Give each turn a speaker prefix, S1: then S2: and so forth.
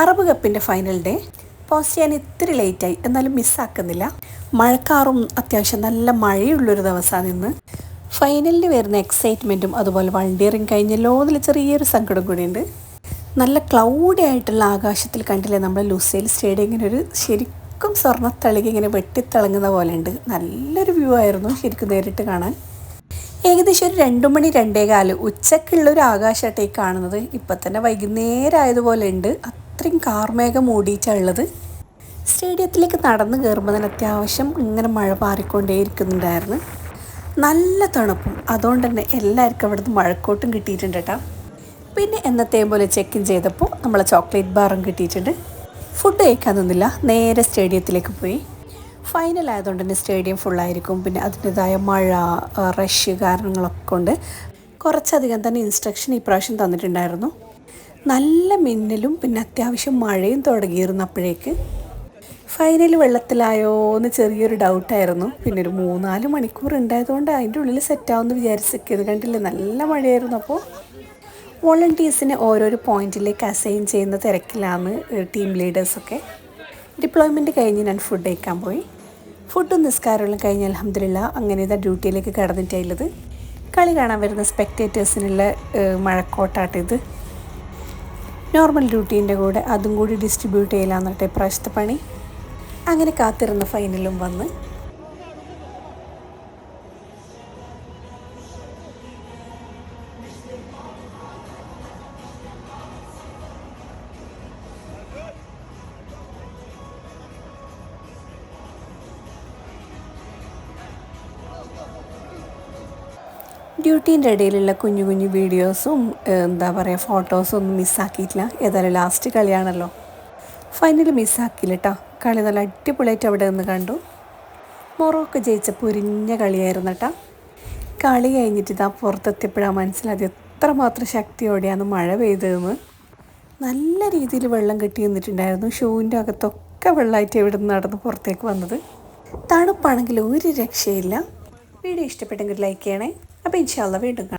S1: Arab കപ്പിൻ്റെ final day post ചെയ്യാൻ ഇത്തിരി ലേറ്റായി, എന്നാലും മിസ്സാക്കുന്നില്ല. മഴക്കാറും അത്യാവശ്യം നല്ല മഴയുള്ളൊരു ദിവസമാണ് ഇന്ന്. ഫൈനലിന് വരുന്ന എക്സൈറ്റ്മെൻറ്റും അതുപോലെ വണ്ടിയറിങ് കഴിഞ്ഞല്ലോ അതിൽ ചെറിയൊരു സങ്കടം കൂടിയുണ്ട്. നല്ല ക്ലൗഡി ആയിട്ടുള്ള ആകാശത്തിൽ കണ്ടില്ലേ നമ്മൾ ലുസൈൽ സ്റ്റേഡിയം ഇങ്ങനെ ഒരു ശരിക്കും സ്വർണ്ണത്തളിക ഇങ്ങനെ വെട്ടിത്തിളങ്ങുന്ന പോലെ ഉണ്ട്. നല്ലൊരു വ്യൂ ആയിരുന്നു ശരിക്കും നേരിട്ട് കാണാൻ. ഏകദേശം ഒരു 2 മണി 2:15 ഉച്ചക്കുള്ളൊരു ആകാശമായിട്ടേക്ക് കാണുന്നത്. ഇപ്പം തന്നെ വൈകുന്നേരം ആയതുപോലെ ഉണ്ട്, അത്രയും കാർമേഘം മൂടിയിട്ടുള്ളത്. സ്റ്റേഡിയത്തിലേക്ക് നടന്ന് കയറുമ്പോൾ തന്നെ അത്യാവശ്യം ഇങ്ങനെ മഴ പാറിക്കൊണ്ടേയിരിക്കുന്നുണ്ടായിരുന്നു. നല്ല തണുപ്പും, അതുകൊണ്ട് തന്നെ എല്ലാവർക്കും അവിടുന്ന് മഴക്കോട്ടും കിട്ടിയിട്ടുണ്ട് കേട്ടോ. പിന്നെ എന്നത്തെയും പോലെ ചെക്ക് ഇൻ ചെയ്തപ്പോൾ നമ്മളെ ചോക്ലേറ്റ് ബാറും കിട്ടിയിട്ടുണ്ട്. ഫുഡ് കഴിക്കാൻ നിന്നില്ല, നേരെ സ്റ്റേഡിയത്തിലേക്ക് പോയി. ഫൈനൽ ആയതുകൊണ്ട് തന്നെ സ്റ്റേഡിയം ഫുള്ളായിരിക്കും. പിന്നെ അതിൻ്റെതായ മഴ, റഷ് കാരണങ്ങളൊക്കെ കൊണ്ട് കുറച്ചധികം തന്നെ ഇൻസ്ട്രക്ഷൻ ഇപ്രാവശ്യം തന്നിട്ടുണ്ടായിരുന്നു. നല്ല മിന്നലും പിന്നെ അത്യാവശ്യം മഴയും തുടങ്ങിയിരുന്നു. അപ്പോഴേക്ക് ഫൈനൽ വെള്ളത്തിലായോ എന്ന് ചെറിയൊരു ഡൗട്ടായിരുന്നു. പിന്നെ ഒരു 3-4 മണിക്കൂർ ഉണ്ടായതുകൊണ്ട് അതിൻ്റെ ഉള്ളിൽ സെറ്റാവുമെന്ന് വിചാരിച്ചത് കണ്ടില്ലേ, നല്ല മഴയായിരുന്നു. അപ്പോൾ വോളണ്ടിയേഴ്സിനെ ഓരോരോ പോയിന്റിലേക്ക് അസൈൻ ചെയ്യുന്ന തിരക്കിലാണ് ടീം ലീഡേഴ്സൊക്കെ. ഡിപ്ലോയ്മെൻറ്റ് കഴിഞ്ഞ് ഞാൻ ഫുഡ് കഴിക്കാൻ പോയി. ഫുഡും നിസ്കാരമെല്ലാം കഴിഞ്ഞ് അൽഹംദുലില്ലാ അങ്ങനെ ഇതാ ഡ്യൂട്ടിയിലേക്ക് കടന്നിട്ടുള്ളത്. കളി കാണാൻ വരുന്ന സ്പെക്ടേറ്റേഴ്സിനുള്ള മഴക്കോട്ടാട്ട് ഇത്. നോർമൽ ഡ്യൂട്ടീൻ്റെ കൂടെ അതും കൂടി ഡിസ്ട്രിബ്യൂട്ട് ചെയ്യലാന്ന് കേട്ടോ ഇപ്രാവശ്യത്തെ പണി. അങ്ങനെ കാത്തിരുന്ന ഫൈനലും വന്ന്. ഡ്യൂട്ടീൻ്റെ ഇടയിലുള്ള കുഞ്ഞു കുഞ്ഞു വീഡിയോസും എന്താ പറയുക ഫോട്ടോസും ഒന്നും മിസ്സാക്കിയിട്ടില്ല. ഏതായാലും ലാസ്റ്റ് കളിയാണല്ലോ. ഫൈനൽ മിസ്സാക്കിയില്ല കേട്ടോ. കളി നല്ല അടിപൊളിയായിട്ട് അവിടെ നിന്ന് കണ്ടു. മൊറോക്കോ ജയിച്ച പൊരിഞ്ഞ കളിയായിരുന്നു കേട്ടോ. കളി കഴിഞ്ഞിട്ട് ഇതാ പുറത്തെത്തിയപ്പോഴാണ് മനസ്സിലായത് എത്രമാത്രം ശക്തിയോടെയാണ് മഴ പെയ്തതെന്ന്. നല്ല രീതിയിൽ വെള്ളം കെട്ടി നിന്നിട്ടുണ്ടായിരുന്നു. ഷൂവിൻ്റെ അകത്തൊക്കെ വെള്ളമായിട്ട് ഇവിടെ നിന്ന് നടന്ന് പുറത്തേക്ക് വന്നത്. തണുപ്പാണെങ്കിൽ ഒരു രക്ഷയില്ല. വീഡിയോ ഇഷ്ടപ്പെട്ടെങ്കിൽ ലൈക്ക് ചെയ്യണേ. അപ്പോൾ ഇൻഷാ അല്ലാഹ് വീണ്ടും കാണാം.